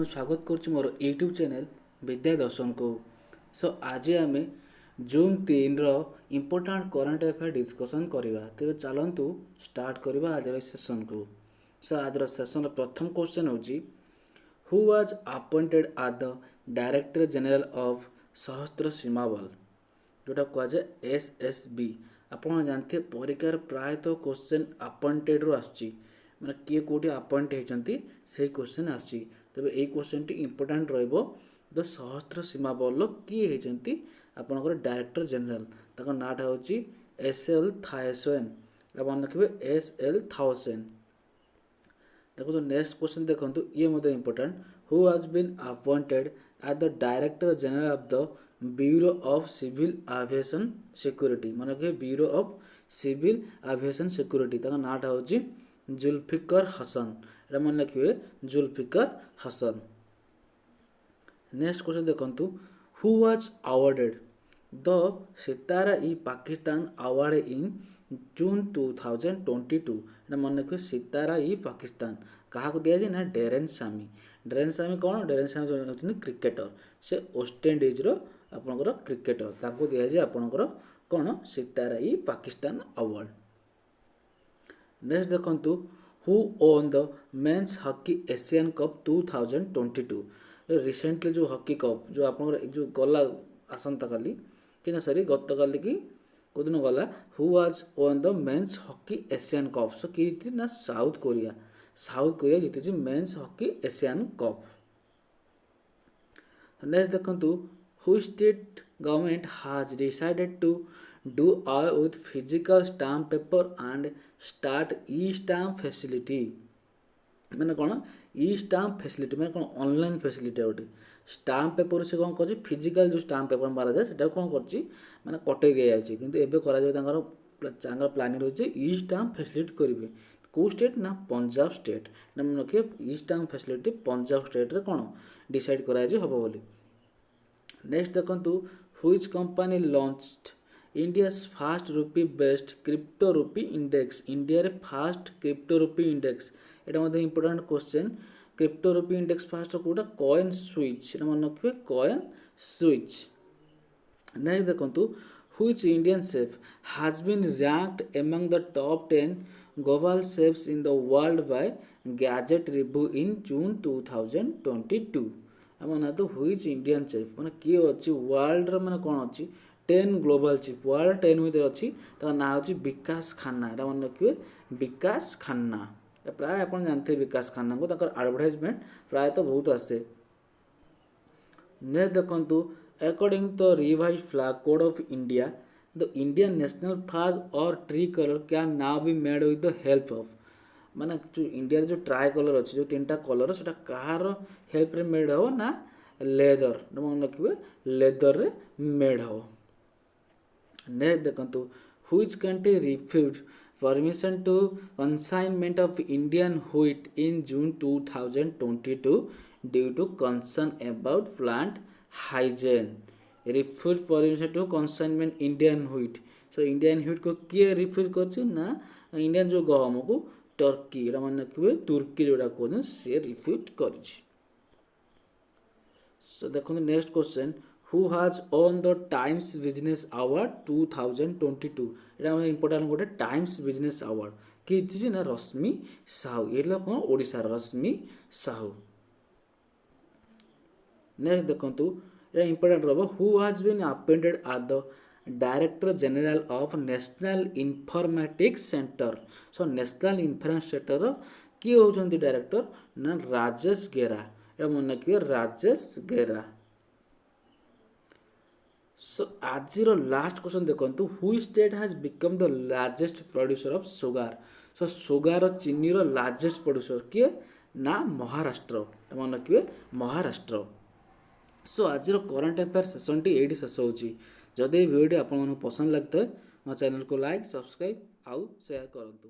स्वागत करुच्ची मोर YouTube channel विद्या दर्शन को। सो आज आम जून 3 इम्पोर्टाट करंट अफेयर डिस्कसन करवा। तेज चलतु स्टार्ट करवा आज सेसन को। सो आज सेसन प्रथम क्वेश्चन होची who was appointed as the director general of Sashastra Seema बल, जोटा कहुए एसएसबी। आपन जानते परीक्षार प्रायतः क्वेश्चन अपॉइंटेड रू आसची, माने किए कोठी अपॉइंट होती से क्वेश्चन आसची। तबे एई क्वेश्चन टी इंपोर्टेंट रहइबो द सशस्त्र सीमा बल किए होती आपनकर डायरेक्टर जनरल, ताको नाटा होची एसएल थाउसेन। मन रखिबे एसएल थाउसेन। देखो तो नेक्स्ट क्वेश्चन देखंतु, ये मते important who has been appointed as the director general of the bureau of civil aviation security. मन रखिबे bureau of civil aviation security, ताको नाटा होची जुल्फिकर हसन। एटा मन रखिबे जुल्फिकर हसन। नेक्स्ट क्वेश्चन देखंतु who was awarded the Sitara e Pakistan award in June 2022। एटा मन रखिबे सितारा ई पाकिस्तान कहा को दिया ना डेरेन सामी। डेरेन सामी कौन? डेरेन सामी होती क्रिकेटर, से वेस्ट इंडीज रो आपनकर क्रिकेटर, ताको दिया जे आपनकर कौन सितारा ई पाकिस्तान अवार्ड। नेक्स्ट देखंतु who own the men's hockey Asian cup 2022। Recently जो हॉकी कप जो आपनकर जो गला आसंता काली कि सॉरी गत काली की कोदिन गला who was won the men's hockey Asian cup. So कि ना साउथ कोरिया। साउथ कोरिया जीती men's hockey Asian cup. Next देखंतु who state government has decided to do away with physical stamp paper and start e-stamp facility। मैंने कौन ई stamp facility मैंने कौन online facility गोटे stamp paper से कौन कर फिजिकल जो स्टाम्प पेपर मारा जाए से कौन कर मैंने कटे दि जाए कि एवं प्लानिंग रही ई स्टाम्प फैसिलिटी करेंगे। कौ स्टेट ना पंजाब स्टेट। ना मन रखिए ई स्टाम्प फैसिलिटी पंजाब स्टेट रे कौन डिसाइड कराई हम बोली। नेक्स्ट देखंतु which company launched India's first rupee based crypto rupee index. India रे फास्ट क्रिप्टो रुपी इंडेक्स एटा मध्ये important question. Crypto rupee index first कोटा कॉइन स्विच। एटा मन रखिबे कॉइन स्विच। नेक्स्ट देखंतु which Indian chef has been ranked among the top 10 global chefs in the world by gadget review in June 2022। ना तो which Indian chef माने किए अछि वर्ल्ड रे माने कोन अछि 10 ग्लोबल शेफ वर्ल्ड 10 में अछि ता ना अछि विकास खन्ना। एटा मन रखिबे विकास खन्ना। प्राय आप जानते विकास खन्ना को एडवर्टाइजमेंट प्राय तो बहुत आसे। नेक्स्ट देखंतु according to revise flag code of India the Indian national flag और tricolour can now be made with the help of. माने जो इंडिया जो ट्राई कलर अच्छी जो 3टा कलर से कहार हेल्प रे मेड हो ना लेदर। मन रखिए लेदर रे मेड हो। नेक्स्ट देखंतु which country refuse permission to consignment of Indian wheat in June 2022 due to concern about plant hygiene। refuse permission to consignment Indian wheat। so Indian wheat को किए refuse करछि ना Indian जो गहम को Turkey एटा मन रखिबे तुर्की जोडा कोन से रिफ्यूज करछि। सो देखो next question who has own the times business award 2022। Etah important गोटे टाइम्स बिजनेस अवार्ड कि ना रश्मि साहू। ये कौन ओडिशा रश्मि साहू। नेक्स्ट देखंतु एटा इंपोर्टेंट रहबो who has been appointed as the director general of national informatics centre. So national informatics centre किए होचंती डायरेक्टर ना राजेश गेरा। एटा मन रखिए राजेश गेरा। सो आज लास्ट क्वेश्चन देखंतु who state has become the largest producer of sugar. So sugar चीनी रो लार्जेस्ट प्रोड्यूसर किए ना महाराष्ट्र। मन रखिए महाराष्ट्र। सो आज करंट अफेयर सेशन टी एडी शेष होची। जदि वीडियो आपन पसंद लगता है मो चैनल को लाइक सब्सक्राइब आउ शेयर करंतु।